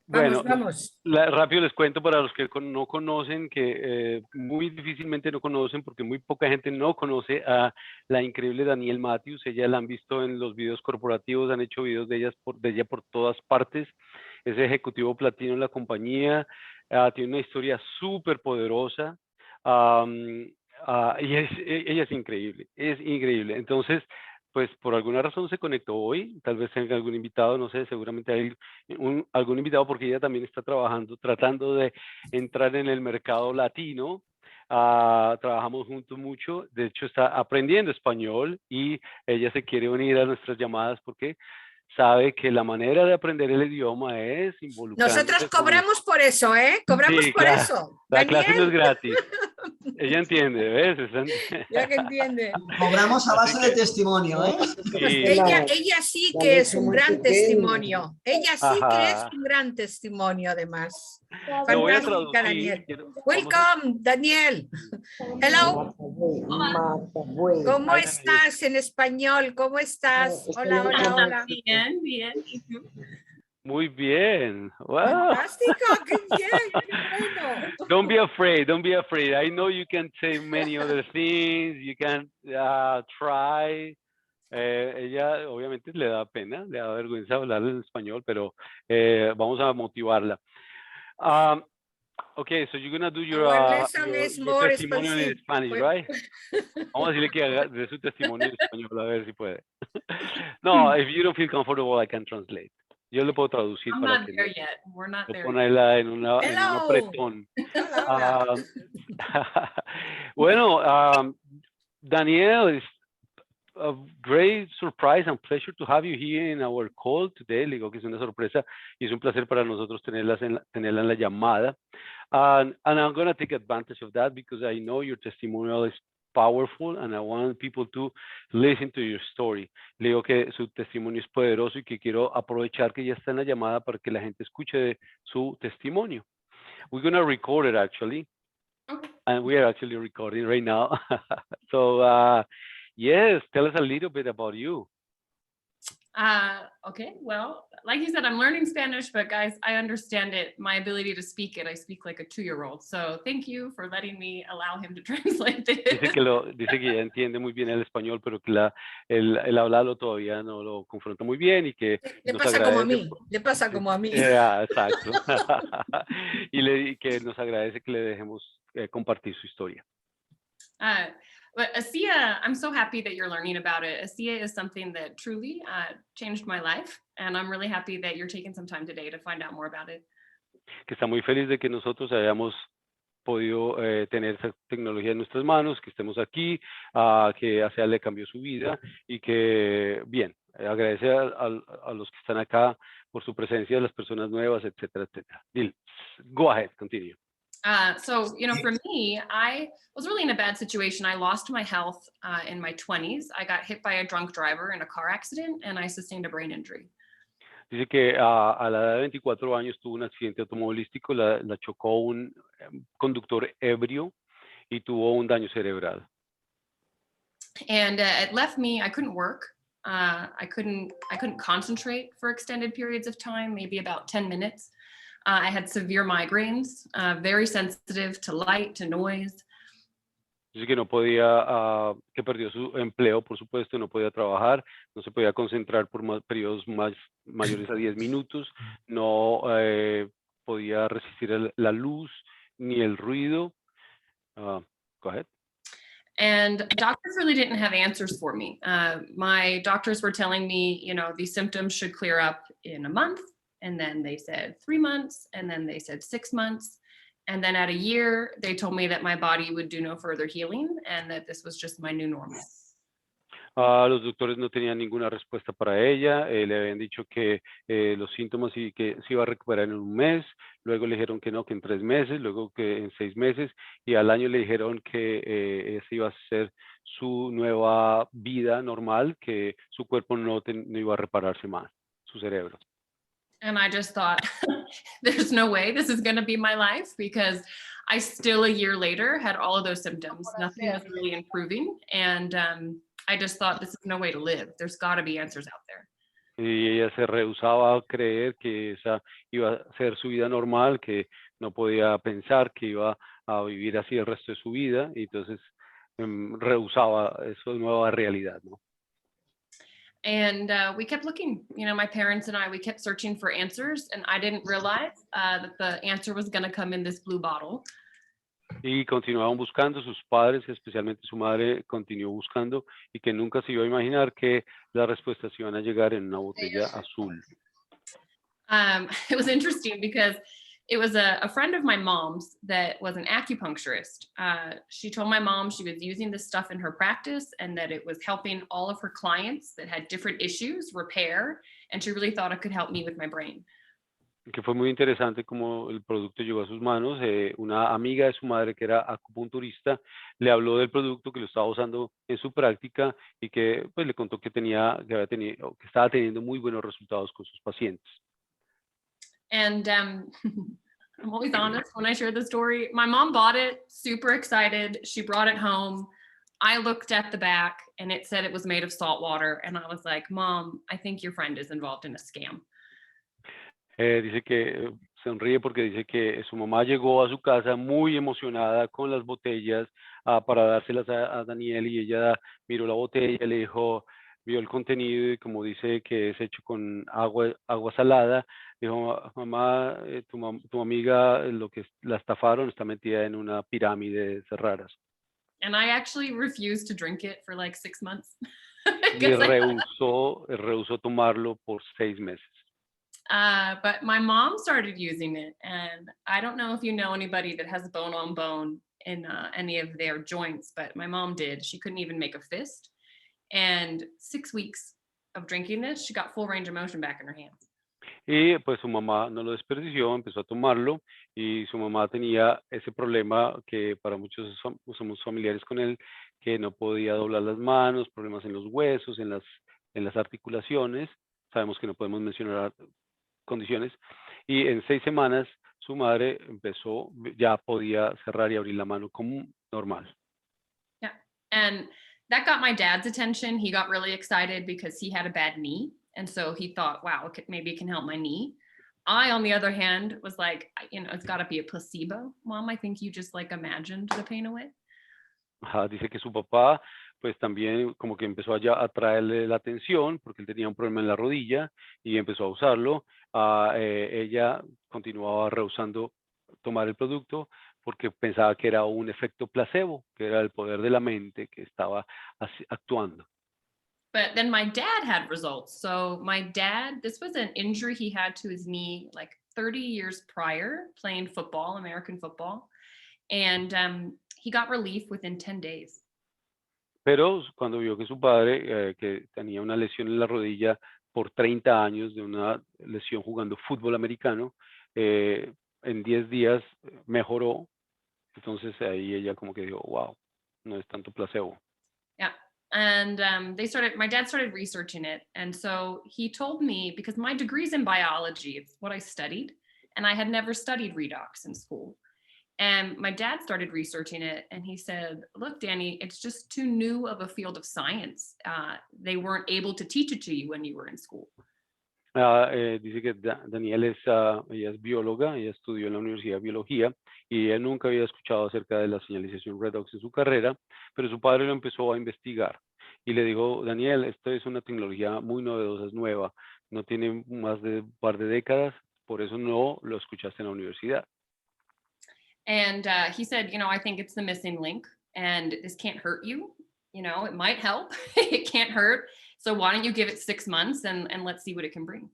Bueno, Vamos. rápido les cuento para los que no conocen, que muy difícilmente no conocen, porque muy poca gente no conoce a la increíble Danielle Matthews. Ella la han visto en los videos corporativos, han hecho videos de ella por todas partes. Es ejecutivo platino en la compañía, tiene una historia súper poderosa. Y ella es increíble, es increíble. Entonces, pues por alguna razón se conectó hoy, tal vez tenga algún invitado, no sé, seguramente hay algún invitado, porque ella también está tratando de entrar en el mercado latino. Trabajamos juntos mucho, de hecho está aprendiendo español y ella se quiere unir a nuestras llamadas porque sabe que la manera de aprender el idioma es involucrándose. Nosotros cobramos por eso, ¿eh? Cobramos Sí, por claro. eso. La Daniel. clase no es gratis. Ella entiende, ¿ves? Ya que entiende. Cobramos a base de testimonio, ¿eh? Sí. Ella sí que es un gran testimonio. Ella sí que es un gran testimonio, además. Lo voy a Fantástica, traducir. Daniel. Welcome, Daniel. Hello. ¿Cómo Hi, estás en español? ¿Cómo estás? Hola, hola, hola. Bien, bien. ¿Y tú? Muy bien. Wow. Fantástico, qué bien, qué bueno. Don't be afraid. Don't be afraid. I know you can say many other things. You can try. Ella obviamente le da pena, le da vergüenza hablar en español, pero vamos a motivarla. Okay, so you're gonna do your testimonial in Spanish, right? Vamos a decirle que haga de su testimonio en español, a ver si puede. No, if you don't feel comfortable, I can translate. Yo le puedo traducir I'm para not que there yet. We're not there ponerla en un apretón. Bueno, Danielle, it's a great surprise and pleasure to have you here in our call today. Le digo que es una sorpresa y es un placer para nosotros tenerla en la llamada. And I'm going to take advantage of that because I know your testimonial is powerful and I want people to listen to your story. Le digo que su testimonio es poderoso y que quiero aprovechar que ya está en la llamada para que la gente escuche su testimonio. We're going to record it actually. Okay. And we are actually recording right now. So yes, tell us a little bit about you. Okay, well, like you said, I'm learning Spanish, but guys, I understand it. My ability to speak it, I speak like a 2-year-old. So thank you for letting me allow him to translate this. Dice que ya entiende muy bien el español, pero que el hablarlo todavía no lo confronta muy bien y que le nos pasa agradece. como a mí, le pasa como a mí. Exacto. y que nos agradece que le dejemos compartir su historia. But ASEA, I'm so happy that you're learning about it. ASEA is something that truly changed my life, and I'm really happy that you're taking some time today to find out more about it. Que está muy feliz de que nosotros hayamos podido tener esa tecnología en nuestras manos, que estemos aquí, que ASEA le cambió su vida y que, bien, agradece a los que están acá por su presencia, a las personas nuevas, etcétera, etcétera. Bill, go ahead, continue. So, for me, I was really in a bad situation. I lost my health in my 20s. I got hit by a drunk driver in a car accident, and I sustained a brain injury. Dice que a la edad de 24 años tuvo un accidente automovilístico, la chocó un conductor ebrio y tuvo un daño cerebral. And it left me, I couldn't work. I couldn't concentrate for extended periods of time, maybe about 10 minutes. I had severe migraines, very sensitive to light, to noise. Dice que no podía, que perdió su empleo, por supuesto, no podía trabajar, no se podía concentrar por periodos mayores a 10 minutos, no podía resistir la luz ni el ruido. Go ahead. And doctors really didn't have answers for me. My doctors were telling me, these symptoms should clear up in a month. And then they said 3 months, and then they said 6 months. And then at a year, they told me that my body would do no further healing and that this was just my new normal. Los doctores no tenían ninguna respuesta para ella, le habían dicho que los síntomas y que se iba a recuperar en un mes, luego le dijeron que no, que en 3 meses, luego que en 6 meses, y al año le dijeron que esa iba a ser su nueva vida normal, que su cuerpo no iba a repararse más, su cerebro. And I just thought, there's no way this is going to be my life, because I still a year later had all of those symptoms. Nothing was really improving. And I just thought, this is no way to live. There's got to be answers out there. Y ella se rehusaba a creer que esa iba a ser su vida normal, que no podía pensar que iba a vivir así el resto de su vida, y entonces rehusaba esa nueva realidad, ¿no? And we kept looking, you know, my parents and I, we kept searching for answers, and I didn't realize that the answer was going to come in this blue bottle. Y continuaban buscando, sus padres, especialmente su madre, continuó buscando, y que nunca se iba a imaginar que las respuestas iban a llegar en una botella azul. It was interesting because it was a friend of my mom's that was an acupuncturist. She told my mom she was using this stuff in her practice and that it was helping all of her clients that had different issues repair, and she really thought it could help me with my brain. Que fue muy interesante como el producto llegó a sus manos. Una amiga de su madre, que era acupunturista, le habló del producto, que lo estaba usando en su práctica, y que pues le contó que que estaba teniendo muy buenos resultados con sus pacientes. And I'm always honest when I share the story. My mom bought it, super excited. She brought it home. I looked at the back and it said it was made of salt water. And I was like, Mom, I think your friend is involved in a scam. Dice que sonríe porque dice que su mamá llegó a su casa muy emocionada con las botellas para dárselas a Danielle, y ella miró la botella, le dijo, vio el contenido, y como dice que es hecho con agua salada, dijo, mamá, tu amiga, lo que la estafaron, está metida en una pirámide de raras. And I actually refused to drink it for like 6 months. Y rehusó tomarlo por 6 meses. But my mom started using it, and I don't know if you know anybody that has bone on bone in any of their joints, but my mom did. She couldn't even make a fist. And 6 weeks of drinking this, she got full range of motion back in her hands. Y pues su mamá no lo desperdició, empezó a tomarlo, y su mamá tenía ese problema que para muchos somos familiares con él, que no podía doblar las manos, problemas en los huesos, en las articulaciones. Sabemos que no podemos mencionar condiciones, y en 6 semanas su madre ya podía cerrar y abrir la mano como normal. Yeah, and that got my dad's attention. He got really excited because he had a bad knee, and so he thought, wow, maybe it can help my knee. I, on the other hand, was like, you know, it's got to be a placebo. Mom, I think you just like imagined the pain away. Dice que su papá pues también como que empezó a atraerle la atención porque él tenía un problema en la rodilla y empezó a usarlo. Ella continuaba rehusando tomar el producto porque pensaba que era un efecto placebo, que era el poder de la mente que estaba actuando. But then my dad had results. So my dad, this was an injury he had to his knee like 30 years prior, playing football, American football. And he got relief within 10 days. Pero cuando vio que su padre, que tenía una lesión en la rodilla por 30 años de una lesión jugando fútbol americano, en 10 días mejoró. Entonces ahí ella como que dijo, wow, no es tanto placebo. Yeah. And my dad started researching it. And so he told me, because my degree's in biology, it's what I studied, and I had never studied redox in school. And my dad started researching it, and he said, look, Danny, it's just too new of a field of science. They weren't able to teach it to you when you were in school. Dice que Danielle ella es bióloga, ella estudió en la Universidad de Biología, y ella nunca había escuchado acerca de la señalización Redox en su carrera, pero su padre lo empezó a investigar y le dijo, Danielle, esto es una tecnología muy novedosa, es nueva, no tiene más de un par de décadas, por eso no lo escuchaste en la universidad. And he said, you know, I think it's the missing link, and this can't hurt you. You know, it might help. It can't hurt. So why don't you give it 6 months and let's see what it can bring.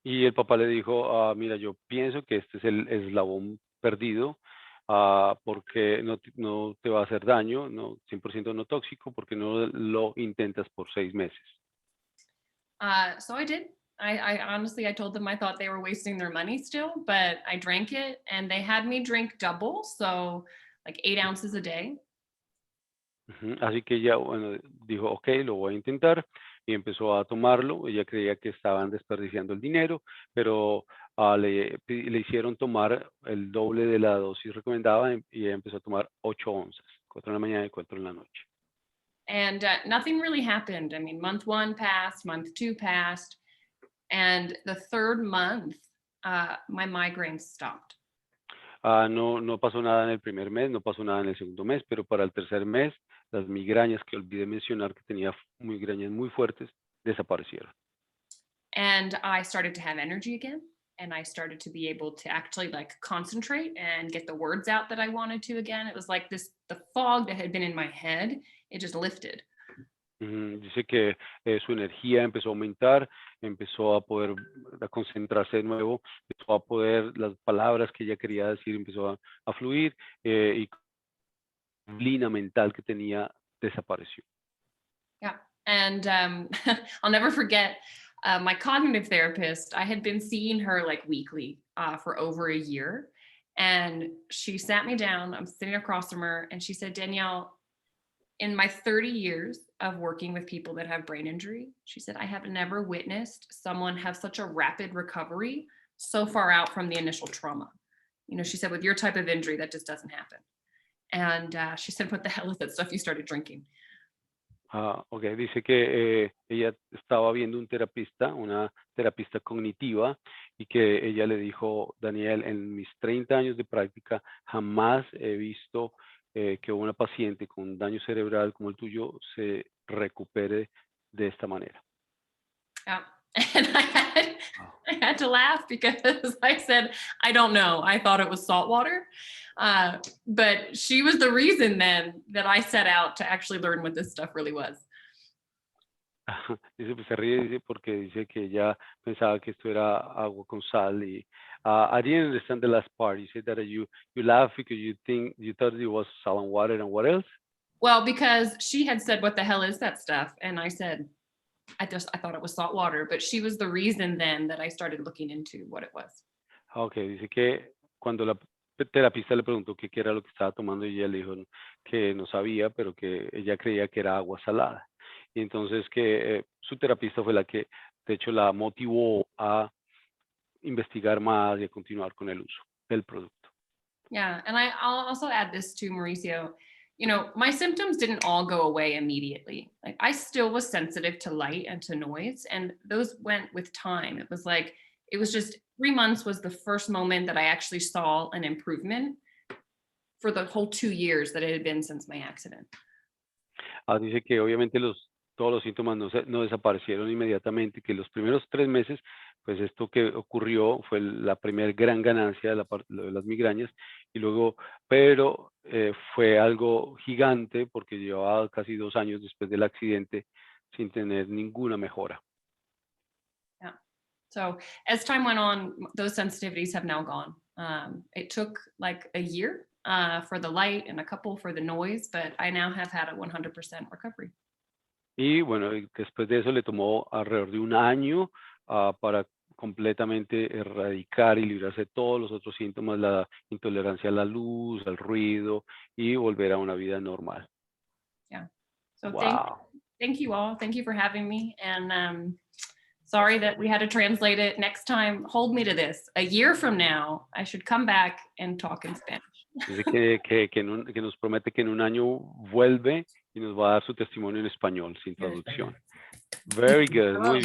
Y el papá le dijo, mira, yo pienso que este es el eslabón perdido, porque no te va a hacer daño, no 100% no tóxico, porque no lo intentas por 6 meses. So I did. I honestly, I told them I thought they were wasting their money still, but I drank it, and they had me drink double, so like 8 ounces a day. Así que ella, bueno, dijo, ok, lo voy a intentar, y empezó a tomarlo. Ella creía que estaban desperdiciando el dinero, pero le hicieron tomar el doble de la dosis recomendada, y ella empezó a tomar 8 onzas, 4 en la mañana y 4 en la noche. And nothing really happened. I mean, month 1 passed, month 2 passed. And the third month, my migraines stopped. No pasó nada en el primer mes, no pasó nada en el segundo mes, pero para el tercer mes, las migrañas que olvidé mencionar que tenía migrañas muy fuertes, desaparecieron. And I started to have energy again. And I started to be able to actually like concentrate and get the words out that I wanted to again. It was like the fog that had been in my head, it just lifted. Dice que su energía empezó a aumentar, empezó a poder concentrarse de nuevo, empezó a poder, las palabras que ella quería decir empezó a fluir y la neblina mental que tenía desapareció. Yeah, and I'll never forget my cognitive therapist. I had been seeing her like weekly for over a year, and she sat me down. I'm sitting across from her, and she said, Danielle, in my 30 years of working with people that have brain injury, she said, I have never witnessed someone have such a rapid recovery so far out from the initial trauma. You know, she said, with your type of injury, that just doesn't happen. And she said, what the hell is that stuff you started drinking? Okay, dice que ella estaba viendo una terapista cognitiva y que ella le dijo, Danielle, en mis 30 años de práctica jamás he visto que una paciente con daño cerebral como el tuyo se recupere de esta manera. Yeah. And I had to laugh because I said, I don't know. I thought it was salt water. But she was the reason then that I set out to actually learn what this stuff really was. Dice, pues se ríe, dice, porque dice que ella pensaba que esto era agua con sal y I didn't understand the last part. You said that you laugh because you thought it was salt and water, and what else? Well, because she had said, what the hell is that stuff? And I said, I thought it was salt water, but she was the reason then that I started looking into what it was. Okay, dice que cuando la terapista le preguntó qué era lo que estaba tomando y ella le dijo que no sabía, pero que ella creía que era agua salada. Y entonces que su terapista fue la que de hecho la motivó a investigar más y a continuar con el uso del producto. Yeah, and I'll also add this too, Mauricio. You know, my symptoms didn't all go away immediately. Like I still was sensitive to light and to noise, and those went with time. It was just 3 months was the first moment that I actually saw an improvement for the whole 2 years that it had been since my accident. Dice que obviamente todos los síntomas no desaparecieron inmediatamente, que los primeros 3 meses, pues esto que ocurrió fue la primera gran ganancia de las migrañas, y luego, pero fue algo gigante porque llevaba casi 2 años después del accidente sin tener ninguna mejora. Yeah. So as time went on, those sensitivities have now gone. It took like a year for the light and a couple for the noise, but I now have had a 100% recovery. Y bueno, después de eso le tomó alrededor de 1 año para completamente erradicar y librarse de todos los otros síntomas, la intolerancia a la luz, al ruido y volver a una vida normal. Yeah. So Wow. thank you all. Thank you for having me. And sorry that we had to translate it. Next time, hold me to this. A year from now, I should come back and talk in Spanish. Dice que nos promete que en 1 año vuelve y nos va a dar su testimonio en español, sin traducción. Very good. Muy bien.